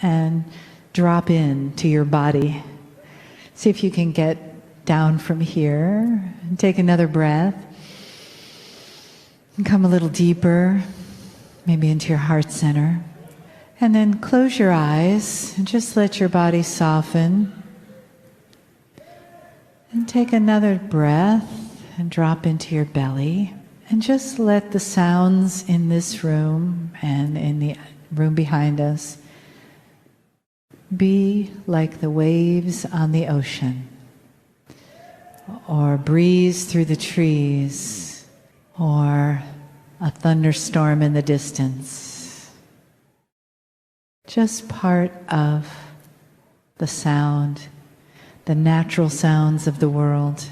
And drop into your body. See if you can get down from here. And take another breath. And come a little deeper, maybe into your heart center. And then close your eyes and just let your body soften. And take another breath and drop into your belly. And just let the sounds in this room and in the room behind us be like the waves on the ocean, or a breeze through the trees, or a thunderstorm in the distance. Just part of the sound, the natural sounds of the world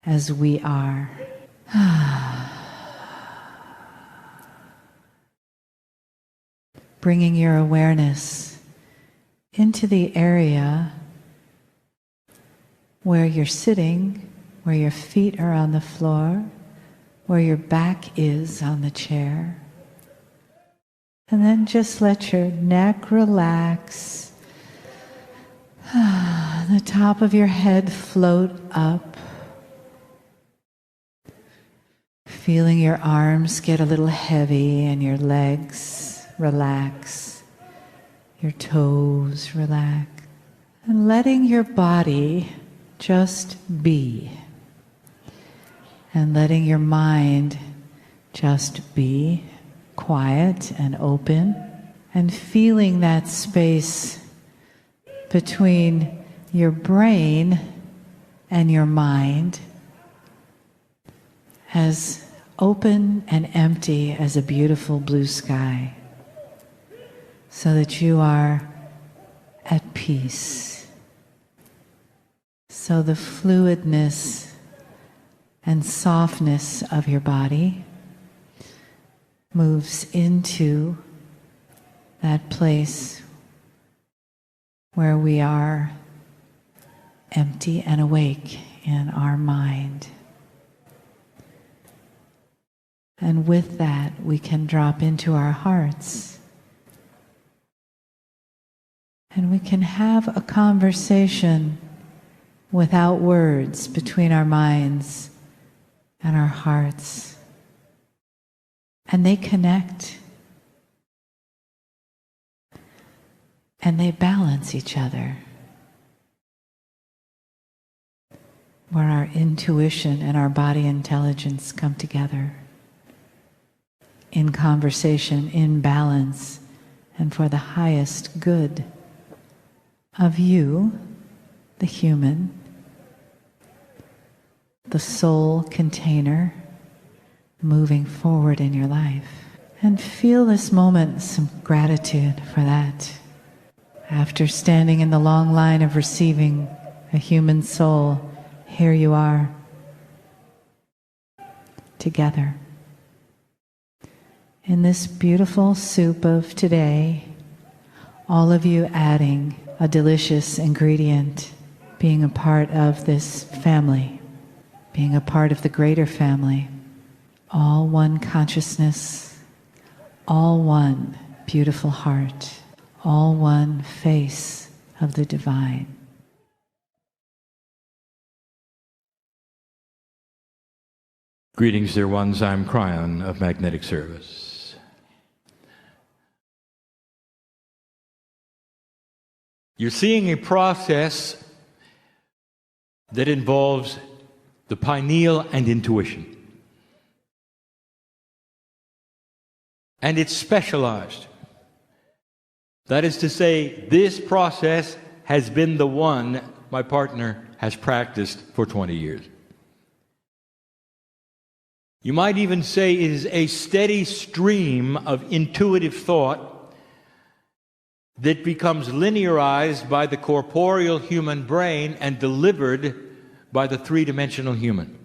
as we are. Bringing your awareness into the area where you're sitting, where your feet are on the floor, where your back is on the chair. And then just let your neck relax. The top of your head float up. Feeling your arms get a little heavy and your legs relax. Your toes relax. And letting your body just be. And letting your mind just be quiet and open. And feeling that space between your brain and your mind as open and empty as a beautiful blue sky, so that you are at peace. So the fluidness and softness of your body moves into that place where we are empty and awake in our mind. And with that, we can drop into our hearts. And we can have a conversation without words between our minds and our hearts. And they connect. And they balance each other. Where our intuition and our body intelligence come together. In conversation, in balance, and for the highest good of you, the human, the soul container, moving forward in your life. And feel this moment some gratitude for that. After standing in the long line of receiving a human soul, here you are, together. In this beautiful soup of today, all of you adding a delicious ingredient, being a part of this family, being a part of the greater family, all one consciousness, all one beautiful heart, all one face of the divine. Greetings, dear ones. I'm Kryon of Magnetic Service. You're seeing a process that involves the pineal and intuition. And it's specialized. That is to say, this process has been the one my partner has practiced for 20 years. You might even say it is a steady stream of intuitive thought that becomes linearized by the corporeal human brain and delivered by the three-dimensional human.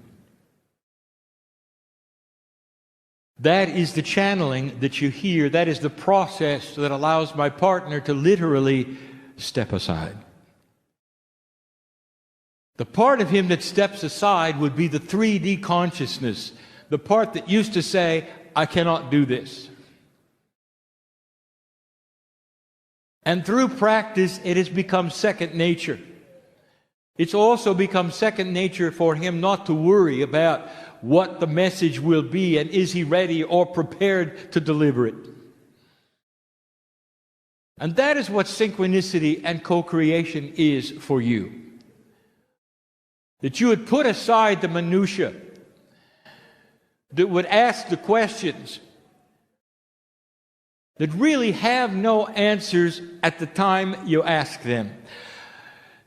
That is the channeling that you hear. That is the process that allows my partner to literally step aside. The part of him that steps aside would be the 3D consciousness, the part that used to say, I cannot do this. And through practice, it has become second nature. It's also become second nature for him not to worry about what the message will be and is he ready or prepared to deliver it. And that is what synchronicity and co-creation is for you. That you would put aside the minutiae, that would ask the questions that really have no answers at the time you ask them.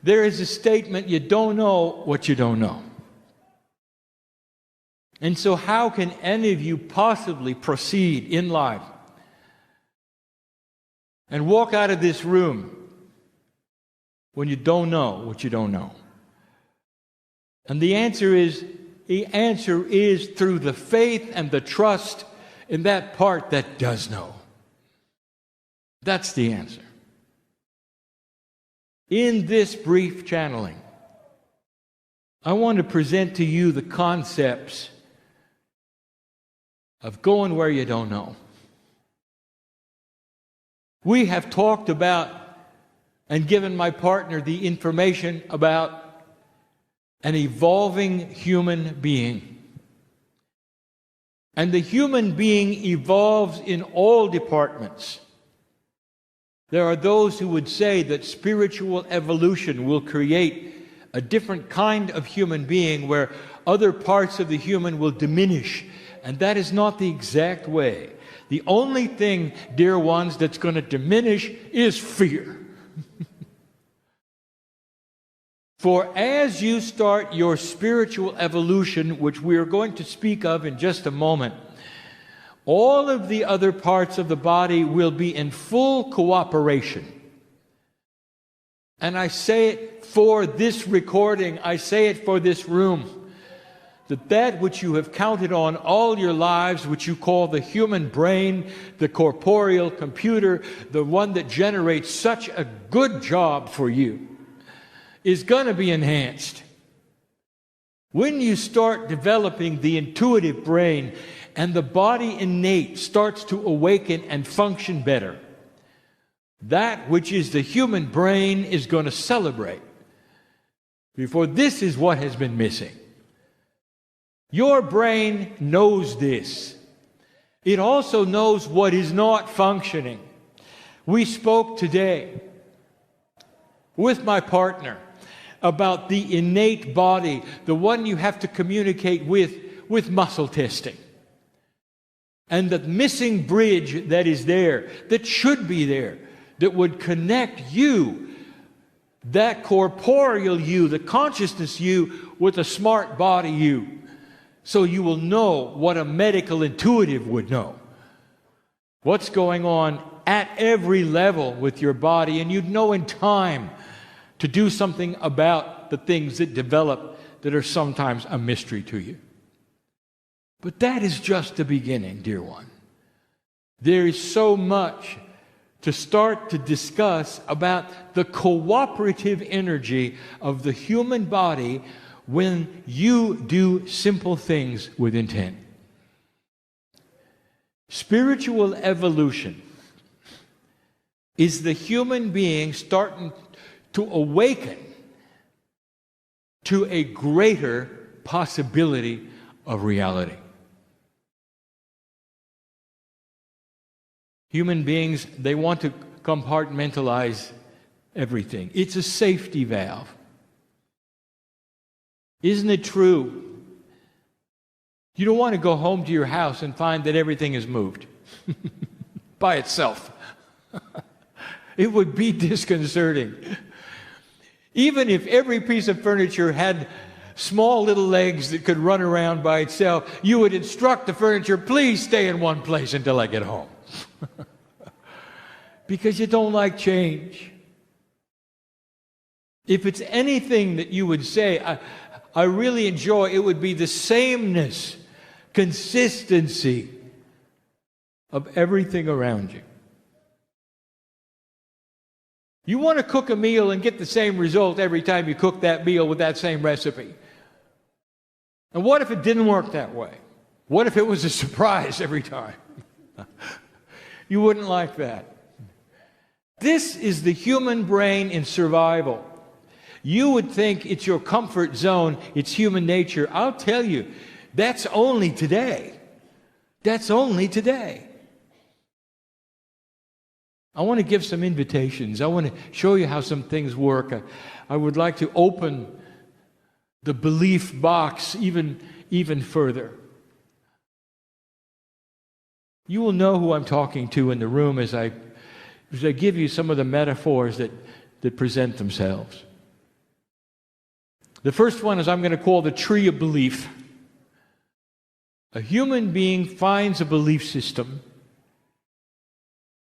There is a statement, you don't know what you don't know. And so how can any of you possibly proceed in life and walk out of this room when you don't know what you don't know? And the answer is through the faith and the trust in that part that does know. That's the answer. In this brief channeling, I want to present to you the concepts of going where you don't know. We have talked about and given my partner the information about an evolving human being. And the human being evolves in all departments. There are those who would say that spiritual evolution will create a different kind of human being where other parts of the human will diminish. And that is not the exact way. The only thing, dear ones, that's going to diminish is fear. For as you start your spiritual evolution, which we are going to speak of in just a moment, all of the other parts of the body will be in full cooperation. And I say it for this recording, I say it for this room, that which you have counted on all your lives, which you call the human brain, the corporeal computer, the one that generates such a good job for you, is going to be enhanced. When you start developing the intuitive brain and the body innate starts to awaken and function better, that which is the human brain is going to celebrate. Before this is what has been missing. Your brain knows this. It also knows what is not functioning. We spoke today with my partner about the innate body, the one you have to communicate with muscle testing. And the missing bridge that is there, that should be there, that would connect you, that corporeal you, the consciousness you, with a smart body you. So you will know what a medical intuitive would know. What's going on at every level with your body, and you'd know in time to do something about the things that develop that are sometimes a mystery to you. But that is just the beginning, dear one. There is so much to start to discuss about the cooperative energy of the human body when you do simple things with intent. Spiritual evolution is the human being starting to awaken to a greater possibility of reality. Human beings, they want to compartmentalize everything. It's a safety valve. Isn't it true? You don't want to go home to your house and find that everything is moved by itself. It would be disconcerting. Even if every piece of furniture had small little legs that could run around by itself, you would instruct the furniture, please stay in one place until I get home. Because you don't like change. If it's anything that you would say, I really enjoy, it would be the sameness, consistency of everything around you. You want to cook a meal and get the same result every time you cook that meal with that same recipe. And what if it didn't work that way? What if it was a surprise every time? You wouldn't like that. This is the human brain in survival. You would think it's your comfort zone, it's human nature. I'll tell you, that's only today. That's only today. I want to give some invitations. I want to show you how some things work. I would like to open the belief box even further. You will know who I'm talking to in the room as I give you some of the metaphors that present themselves. The first one is I'm going to call the tree of belief. A human being finds a belief system,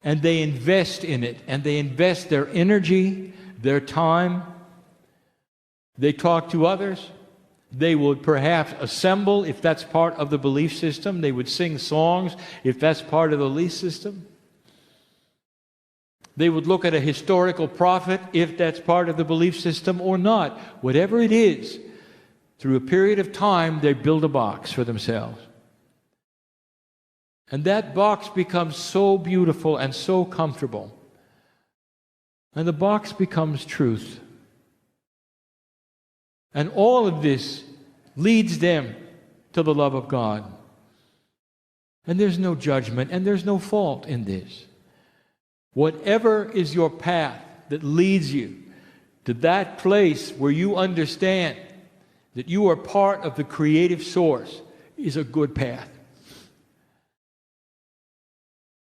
and they invest in it, and they invest their energy, their time. They talk to others. They would perhaps assemble, if that's part of the belief system. They would sing songs, if that's part of the belief system. They would look at a historical prophet, if that's part of the belief system or not. Whatever it is, through a period of time, they build a box for themselves. And that box becomes so beautiful and so comfortable. And the box becomes truth. And all of this leads them to the love of God. And there's no judgment and there's no fault in this. Whatever is your path that leads you to that place where you understand that you are part of the creative source is a good path.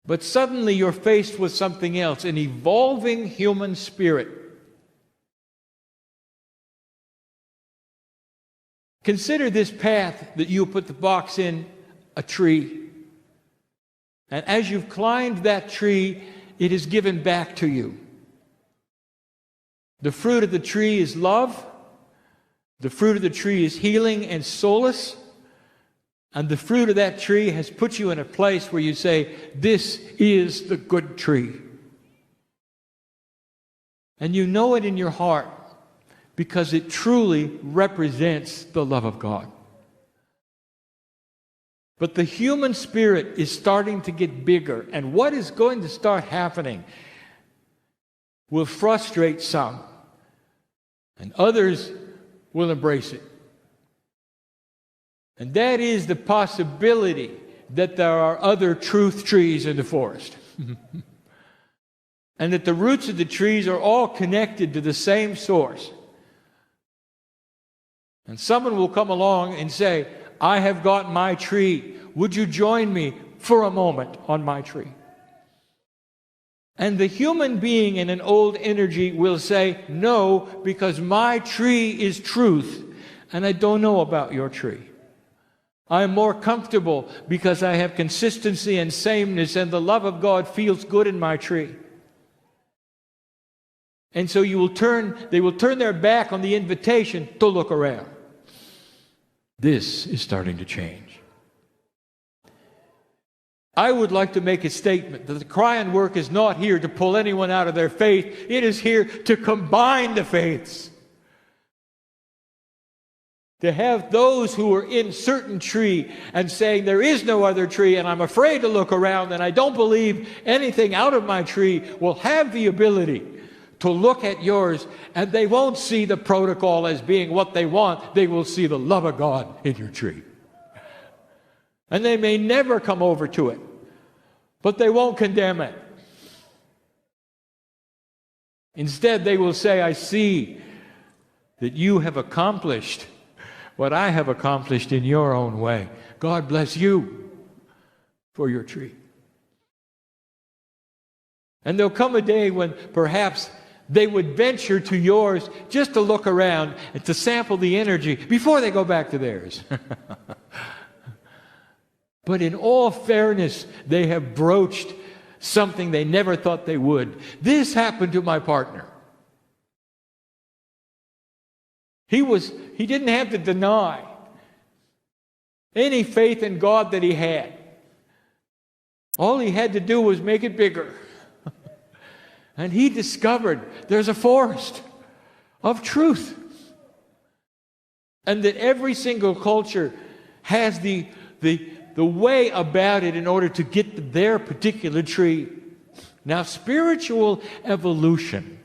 But suddenly you're faced with something else, an evolving human spirit. Consider this path that you put the box in, a tree. And as you've climbed that tree, it is given back to you. The fruit of the tree is love. The fruit of the tree is healing and solace. And the fruit of that tree has put you in a place where you say, this is the good tree. And you know it in your heart because it truly represents the love of God. But the human spirit is starting to get bigger, and what is going to start happening will frustrate some, and others will embrace it. And that is the possibility that there are other truth trees in the forest. And that the roots of the trees are all connected to the same source. And someone will come along and say, I have got my tree. Would you join me for a moment on my tree? And the human being in an old energy will say, no, because my tree is truth, and I don't know about your tree. I'm more comfortable because I have consistency and sameness, and the love of God feels good in my tree. And so they will turn their back on the invitation to look around. This is starting to change. I would like to make a statement that the Kryon work is not here to pull anyone out of their faith. It is here to combine the faiths. To have those who are in certain tree and saying there is no other tree and I'm afraid to look around and I don't believe anything out of my tree will have the ability to look at yours, and they won't see the protocol as being what they want. They will see the love of God in your tree. And they may never come over to it, but they won't condemn it. Instead, they will say, I see that you have accomplished what I have accomplished in your own way. God bless you for your tree. And there'll come a day when perhaps they would venture to yours just to look around and to sample the energy before they go back to theirs. But in all fairness, they have broached something they never thought they would. This happened to my partner. He didn't have to deny any faith in God that he had. All he had to do was make it bigger. And he discovered there's a forest of truth. And that every single culture has the way about it in order to get to their particular tree. Now, spiritual evolution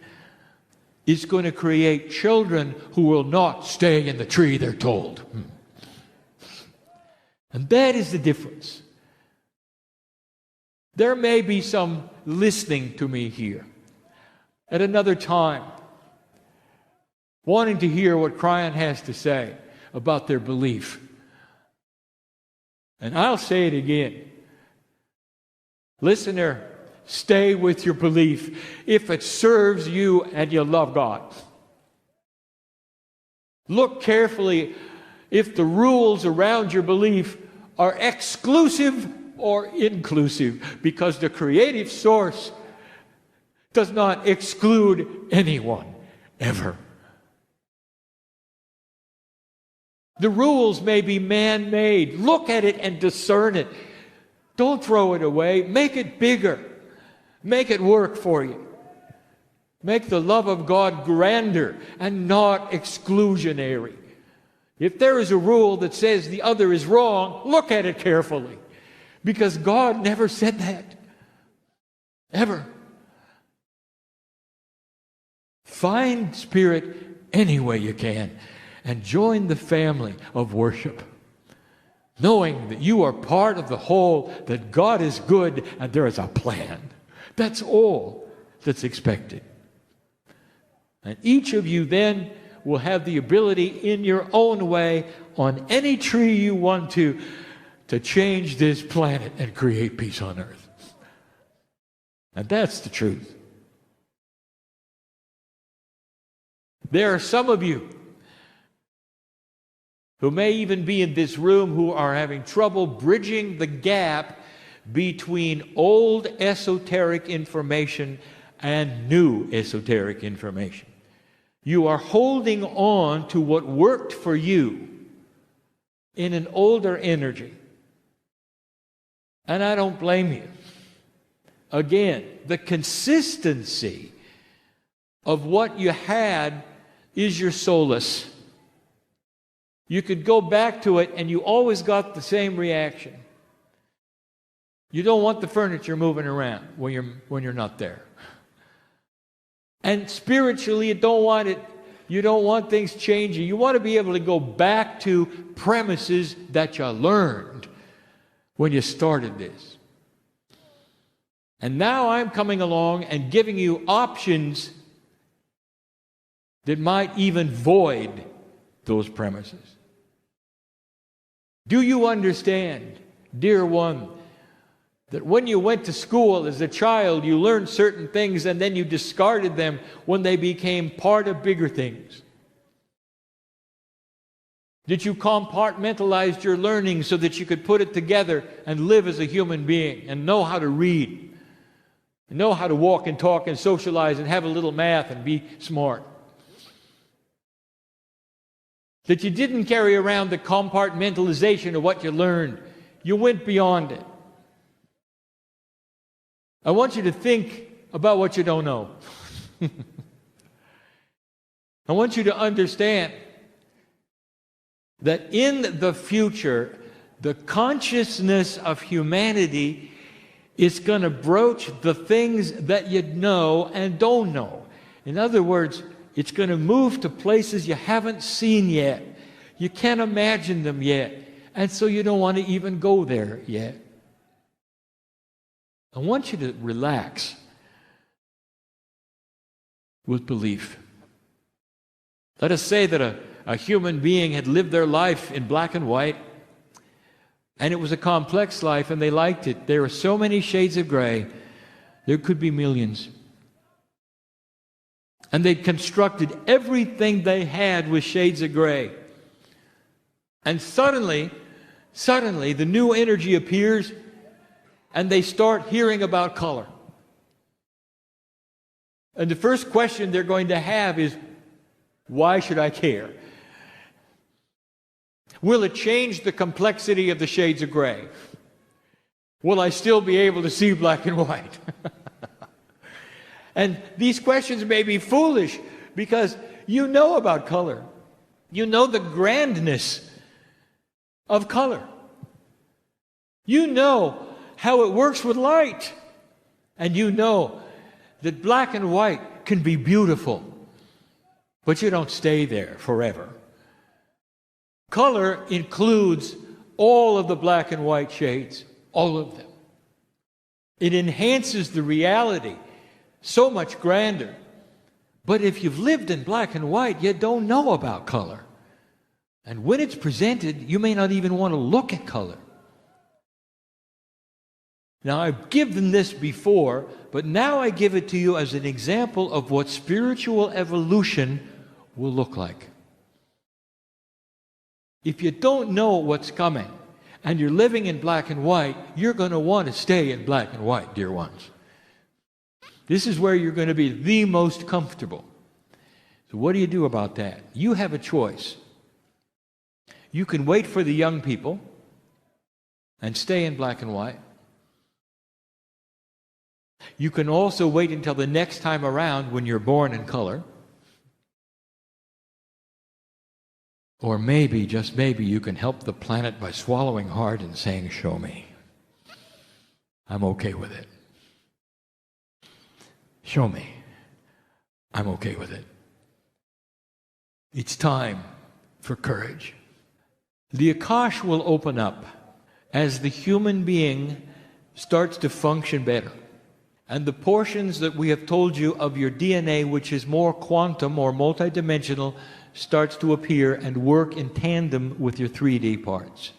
is going to create children who will not stay in the tree they're told. And that is the difference. There may be some listening to me here at another time, wanting to hear what Kryon has to say about their belief. And I'll say it again. Listener, stay with your belief if it serves you and you love God. Look carefully if the rules around your belief are exclusive or inclusive, because the creative source does not exclude anyone, ever. The rules may be man-made. Look at it and discern it. Don't throw it away. Make it bigger. Make it work for you. Make the love of God grander and not exclusionary. If there is a rule that says the other is wrong, look at it carefully. Because God never said that. Ever. Find Spirit any way you can and join the family of worship, knowing that you are part of the whole, that God is good and there is a plan. That's all that's expected. And each of you then will have the ability in your own way, on any tree you want to change this planet and create peace on earth. And that's the truth. There are some of you who may even be in this room who are having trouble bridging the gap between old esoteric information and new esoteric information. You are holding on to what worked for you in an older energy. And I don't blame you. Again, the consistency of what you had is your solace. You could go back to it and you always got the same reaction. You don't want the furniture moving around when you're not there. And spiritually, you don't want things changing. You want to be able to go back to premises that you learned when you started this. And now I'm coming along and giving you options that might even void those premises. Do you understand, dear one, that when you went to school as a child, you learned certain things and then you discarded them when they became part of bigger things? That you compartmentalized your learning so that you could put it together and live as a human being and know how to read, and know how to walk and talk and socialize and have a little math and be smart? That you didn't carry around the compartmentalization of what you learned. You went beyond it. I want you to think about what you don't know. I want you to understand that in the future, the consciousness of humanity is going to broach the things that you know and don't know. In other words, it's going to move to places you haven't seen yet. You can't imagine them yet. And so you don't want to even go there yet. I want you to relax with belief. Let us say that a human being had lived their life in black and white, and it was a complex life, and they liked it. There were so many shades of gray. There could be millions. And they'd constructed everything they had with shades of gray. And suddenly, the new energy appears, and they start hearing about color. And the first question they're going to have is, why should I care? Will it change the complexity of the shades of gray? Will I still be able to see black and white? And these questions may be foolish because you know about color. You know the grandness of color. You know how it works with light. And you know that black and white can be beautiful, but you don't stay there forever. Color includes all of the black and white shades, all of them. It enhances the reality so much grander. But if you've lived in black and white, you don't know about color. And when it's presented, you may not even want to look at color. Now, I've given this before, but now I give it to you as an example of what spiritual evolution will look like. If you don't know what's coming, and you're living in black and white, you're going to want to stay in black and white, dear ones. This is where you're going to be the most comfortable. So what do you do about that? You have a choice. You can wait for the young people and stay in black and white. You can also wait until the next time around when you're born in color. Or maybe, just maybe, you can help the planet by swallowing hard and saying, show me. I'm okay with it. Show me. I'm okay with it. It's time for courage. The Akash will open up as the human being starts to function better. And the portions that we have told you of your DNA, which is more quantum or multidimensional, starts to appear and work in tandem with your 3D parts.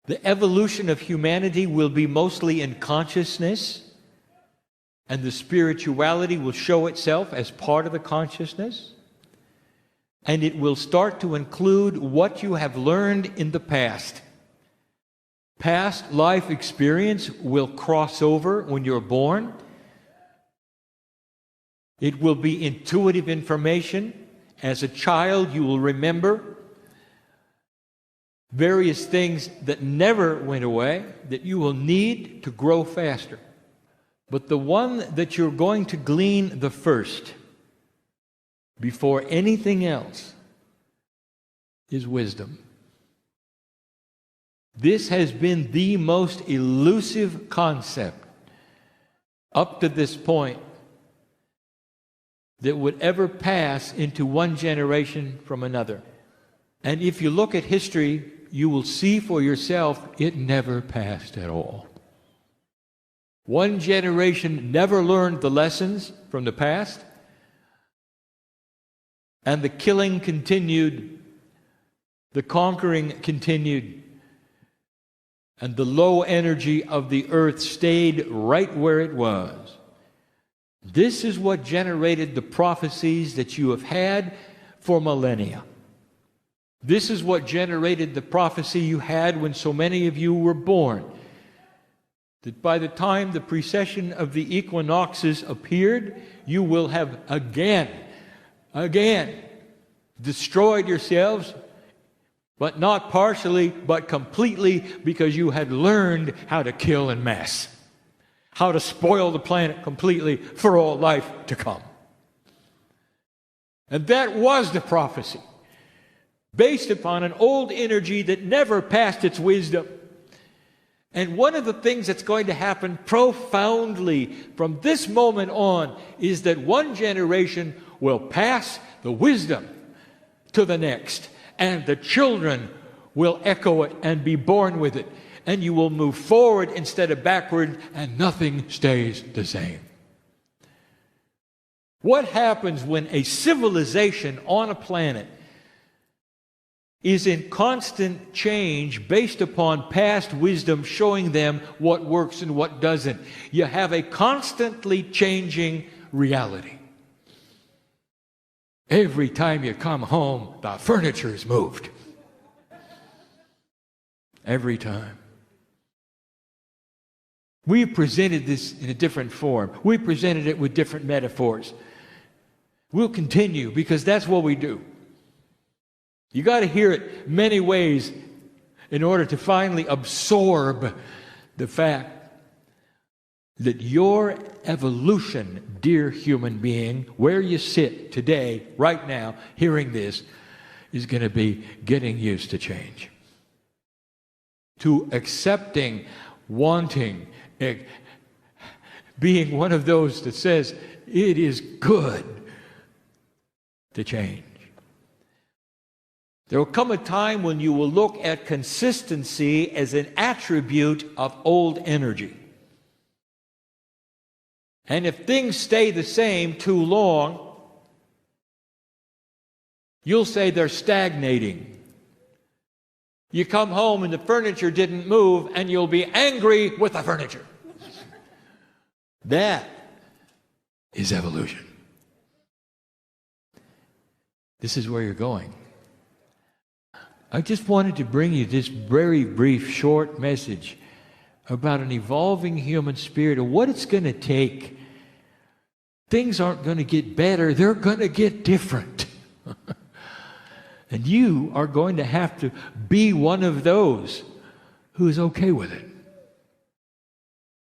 The evolution of humanity will be mostly in consciousness, and the spirituality will show itself as part of the consciousness, and it will start to include what you have learned in the past. Past life experience will cross over when you're born. It will be intuitive information. As a child, you will remember various things that never went away that you will need to grow faster. But the one that you're going to glean the first, before anything else, is wisdom. This has been the most elusive concept up to this point that would ever pass into one generation from another. And if you look at history, you will see for yourself it never passed at all. One generation never learned the lessons from the past, and the killing continued, the conquering continued, and the low energy of the earth stayed right where it was. This is what generated the prophecies that you have had for millennia. This is what generated the prophecy you had when so many of you were born. That by the time the precession of the equinoxes appeared, you will have again destroyed yourselves, but not partially, but completely, because you had learned how to kill en masse, how to spoil the planet completely for all life to come. And that was the prophecy, based upon an old energy that never passed its wisdom. And one of the things that's going to happen profoundly from this moment on is that one generation will pass the wisdom to the next, and the children will echo it and be born with it. And you will move forward instead of backward, and nothing stays the same. What happens when a civilization on a planet is in constant change based upon past wisdom showing them what works and what doesn't? You have a constantly changing reality. Every time you come home, the furniture is moved. Every time. We presented this in a different form. We presented it with different metaphors. We'll continue, because that's what we do. You got to hear it many ways in order to finally absorb the fact that your evolution, dear human being, where you sit today, right now, hearing this, is going to be getting used to change, to accepting wanting, being one of those that says it is good to change. There will come a time when you will look at consistency as an attribute of old energy. And if things stay the same too long, you'll say they're stagnating. You come home and the furniture didn't move, and you'll be angry with the furniture. That is evolution. This is where you're going. I just wanted to bring you this very brief, short message about an evolving human spirit and what it's going to take. Things aren't going to get better, they're going to get different. And you are going to have to be one of those who is okay with it.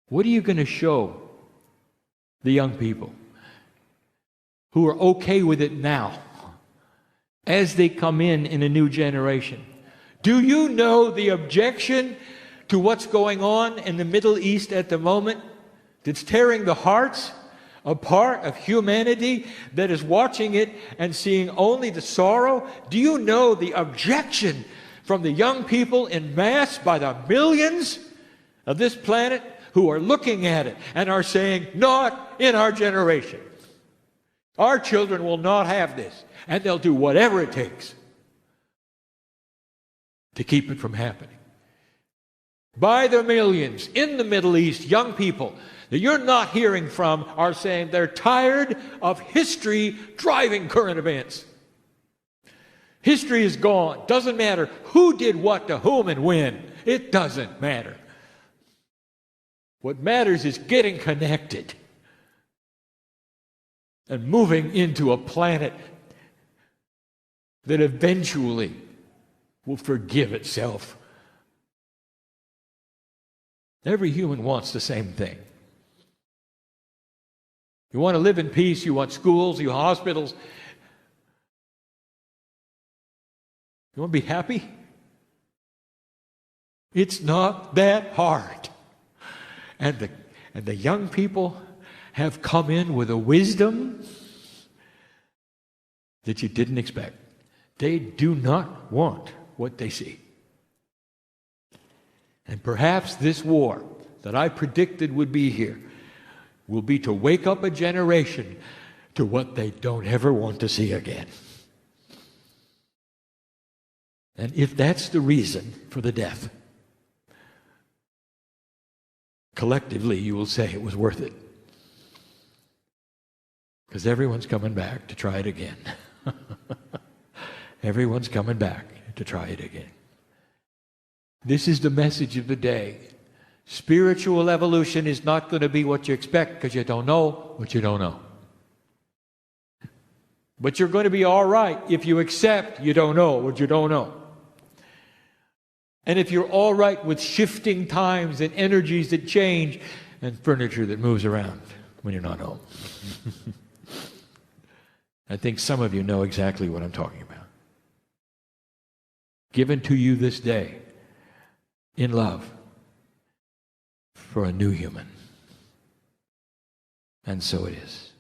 What are you going to show the young people who are okay with it now as they come in a new generation? Do you know the objection to what's going on in the Middle East at the moment that's tearing the hearts apart of humanity, that is watching it and seeing only the sorrow? Do you know the objection from the young people in mass by the millions of this planet who are looking at it and are saying, not in our generation. Our children will not have this, and they'll do whatever it takes to keep it from happening. By the millions in the Middle East, young people that you're not hearing from are saying they're tired of history driving current events. History is gone. Doesn't matter who did what to whom and when. It doesn't matter. What matters is getting connected and moving into a planet that eventually will forgive itself. Every human wants the same thing. You want to live in peace, you want schools, you want hospitals. You want to be happy? It's not that hard. And the young people have come in with a wisdom that you didn't expect. They do not want what they see. And perhaps this war that I predicted would be here will be to wake up a generation to what they don't ever want to see again. And if that's the reason for the death, collectively you will say it was worth it. Because everyone's coming back to try it again. Everyone's coming back to try it again. This is the message of the day. Spiritual evolution is not going to be what you expect because you don't know what you don't know. But you're going to be all right if you accept you don't know what you don't know. And if you're all right with shifting times and energies that change and furniture that moves around when you're not home. I think some of you know exactly what I'm talking about. Given to you this day in love for a new human. And so it is.